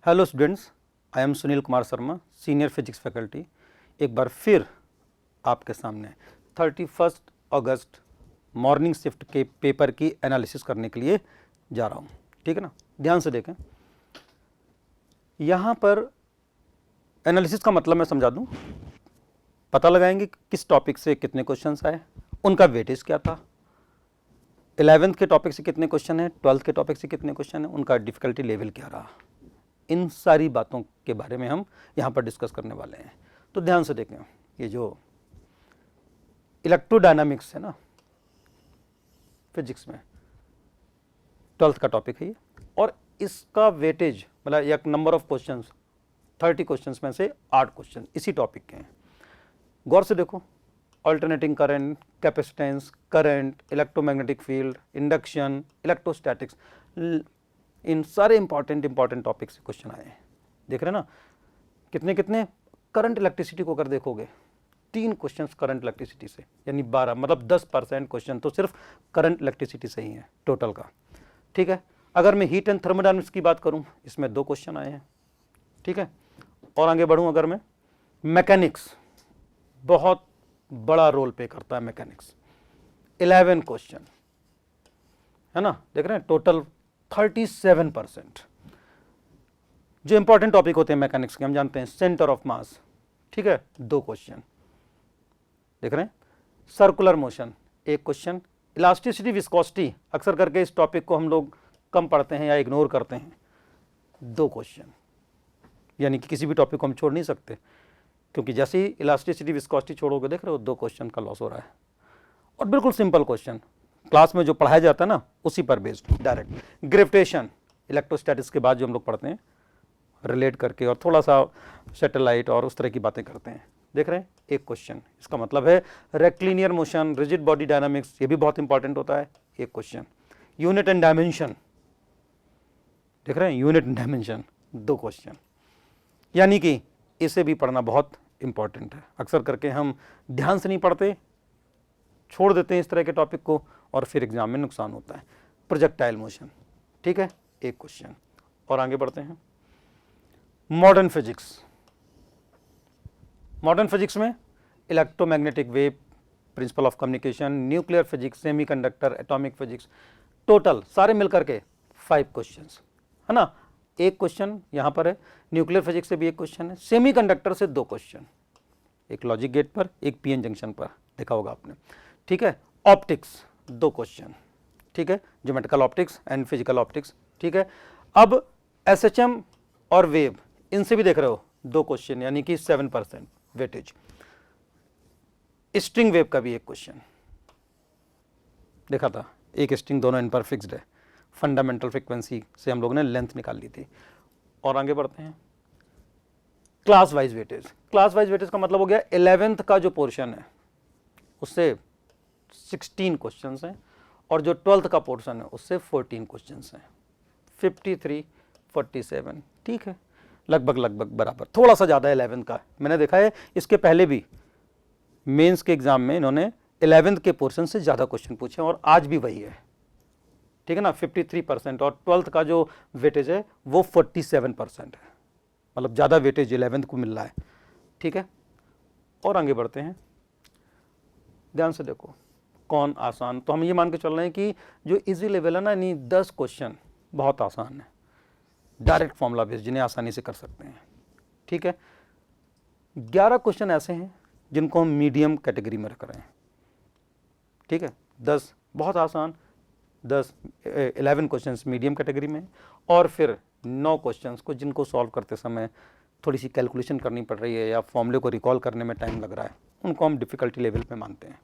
Hello students, I am Sunil Kumar Sharma, senior physics faculty. एक बार फिर आपके सामने 31 अगस्त मॉर्निंग शिफ्ट के पेपर की एनालिसिस करने के लिए जा रहा हूँ। ठीक है ना, ध्यान से देखें। यहाँ पर एनालिसिस का मतलब मैं समझा दूँ। पता लगाएंगे किस टॉपिक से कितने क्वेश्चंस आए, उनका वेटेज क्या था, 11th के टॉपिक से कितने क्वेश्चन हैं, 12th के टॉपिक से कितने क्वेश्चन हैं, उनका डिफिकल्टी लेवल क्या रहा। इन सारी बातों के बारे में हम यहाँ पर डिस्कस करने वाले हैं। तो ध्यान से देखें, ये जो इलेक्ट्रोडायनामिक्स है ना फिजिक्स में, 12th का टॉपिक है ये, और इसका वेटेज मतलब एक नंबर ऑफ क्वेश्चंस 30 क्वेश्चंस में से 8 क्वेश्चन इसी टॉपिक के हैं। गौर से देखो, alternating current, capacitance, current, electromagnetic field, induction, electrostatics, इन सारे इंपॉर्टेंट टॉपिक से क्वेश्चन आए हैं। देख रहे हैं ना, कितने कितने। करंट इलेक्ट्रिसिटी को अगर देखोगे 3 क्वेश्चंस करंट इलेक्ट्रिसिटी से, यानी 12 मतलब 10% क्वेश्चन तो सिर्फ करंट इलेक्ट्रिसिटी से ही है टोटल का। ठीक है, अगर मैं हीट एंड थर्मोडायनामिक्स की बात करूं, इसमें 2 क्वेश्चन आए हैं। ठीक है, और आगे बढ़ूं, अगर मैं मैकेनिक्स, बहुत बड़ा रोल प्ले करता है मैकेनिक्स, 11 क्वेश्चन है ना। देख रहे हैं, टोटल 37%। जो इंपॉर्टेंट टॉपिक होते हैं मैकेनिक्स के, हम जानते हैं सेंटर ऑफ मास, ठीक है, 2 क्वेश्चन। देख रहे हैं, circular motion 1 question, elasticity viscosity, अक्सर करके इस टॉपिक को हम लोग कम पढ़ते हैं या इग्नोर करते हैं, 2 क्वेश्चन। यानी कि किसी भी टॉपिक को हम छोड़ नहीं सकते, क्योंकि जैसे ही इलास्टिसिटी विस्कोसिटी छोड़ोगे, देख रहे हो 2 क्वेश्चन का लॉस हो रहा है। और बिल्कुल सिंपल क्वेश्चन, क्लास में जो पढ़ाया जाता है ना उसी पर बेस्ड डायरेक्ट। ग्रेविटेशन, इलेक्ट्रोस्टैटिक्स के बाद जो हम लोग पढ़ते हैं रिलेट करके, और थोड़ा सा सैटेलाइट और उस तरह की बातें करते हैं। देख रहे हैं, 1 क्वेश्चन। इसका मतलब है rectilinear motion, rigid body dynamics, ये भी बहुत इंपॉर्टेंट होता है, 1 क्वेश्चन। यूनिट एंड डायमेंशन, देख रहे हैं, यूनिट एंड डायमेंशन 2 क्वेश्चन। यानी कि इसे भी पढ़ना बहुत इंपॉर्टेंट है। अक्सर करके हम ध्यान से नहीं पढ़ते, छोड़ देते हैं इस तरह के टॉपिक को, और फिर एग्जाम में नुकसान होता है। प्रोजेक्टाइल मोशन, ठीक है, 1 क्वेश्चन। और आगे बढ़ते हैं, मॉडर्न फिजिक्स। मॉडर्न फिजिक्स में electromagnetic wave, principle of communication, nuclear physics, semiconductor, atomic physics, total सारे मिलकर के 5 क्वेश्चंस है ना। 1 क्वेश्चन यहाँ पर है, न्यूक्लियर फिजिक्स से भी 1 क्वेश्चन है, सेमीकंडक्टर से 2 क्वेश्चन, एक लॉजिक गेट पर, एक पीएन जंक्शन पर, देखा होगा आपने। ठीक है, ऑप्टिक्स 2 क्वेश्चन, ठीक है, geometrical optics and physical optics. ठीक है, अब एसएचएम और वेव, इनसे भी देख रहे हो 2 क्वेश्चन, यानी कि 7% वेटेज। स्ट्रिंग वेव का भी 1 क्वेश्चन देखा था, एक स्ट्रिंग, दोनों इन पर फिक्स्ड है, फंडामेंटल फ्रीक्वेंसी से हम लोगों ने लेंथ निकाल ली थी। और आगे बढ़ते हैं, class wise weightage. Class wise weightage का मतलब हो गया 11th का जो पोर्शन है उससे 16 क्वेश्चंस हैं, और जो 12th का पोर्शन है उससे 14 क्वेश्चंस हैं। 53, 47, ठीक है, लगभग बराबर, थोड़ा सा ज़्यादा 11th का। मैंने देखा है इसके पहले भी मेंस के एग्जाम में इन्होंने 11th के पोर्शन से ज़्यादा क्वेश्चन पूछे, और आज भी वही है। ठीक है ना, 53%, और 12th का जो वेटेज है वो 47% है, मतलब ज़्यादा वेटेज 11th को मिल रहा है। ठीक है, और आगे बढ़ते हैं, ध्यान से देखो कौन आसान। तो हम ये मान के चल रहे हैं कि जो इजी लेवल है ना, यानी 10 क्वेश्चन बहुत आसान है, डायरेक्ट फॉर्मूला बेस्ड, जिन्हें आसानी से कर सकते हैं। ठीक है, 11 क्वेश्चन ऐसे हैं जिनको हम मीडियम कैटेगरी में रख रहे हैं। ठीक है, 10 बहुत आसान, 11 क्वेश्चंस मीडियम कैटेगरी में, और फिर 9 क्वेश्चंस को जिनको सॉल्व करते समय थोड़ी सी कैलकुलेशन करनी पड़ रही है या फॉर्मूले को रिकॉल करने में टाइम लग रहा है, उनको हम डिफ़िकल्टी लेवल पे मानते हैं।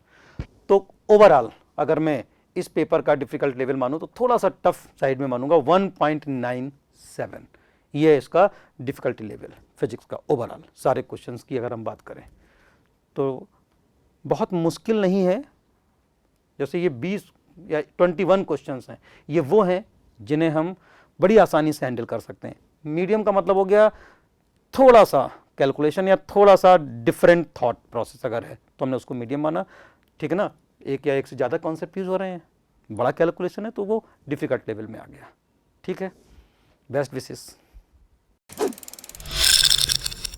तो ओवरऑल अगर मैं इस पेपर का डिफ़िकल्ट लेवल मानूँ तो थोड़ा सा टफ साइड में मानूंगा, 1.97, ये है इसका डिफ़िकल्टी लेवल फिजिक्स का ओवरऑल। सारे क्वेश्चंस की अगर हम बात करें तो बहुत मुश्किल नहीं है। जैसे ये 20 या 21 क्वेश्चंस हैं, ये वो हैं जिन्हें हम बड़ी आसानी से हैंडल कर सकते हैं। मीडियम का मतलब हो गया थोड़ा सा कैलकुलेशन या थोड़ा सा डिफरेंट थॉट प्रोसेस अगर है तो हमने उसको मीडियम माना। ठीक है ना, एक या एक से ज़्यादा कॉन्सेप्ट यूज हो रहे हैं, बड़ा कैलकुलेशन है तो वो डिफ़िकल्ट लेवल में आ गया। ठीक है, बेस्ट विशेस।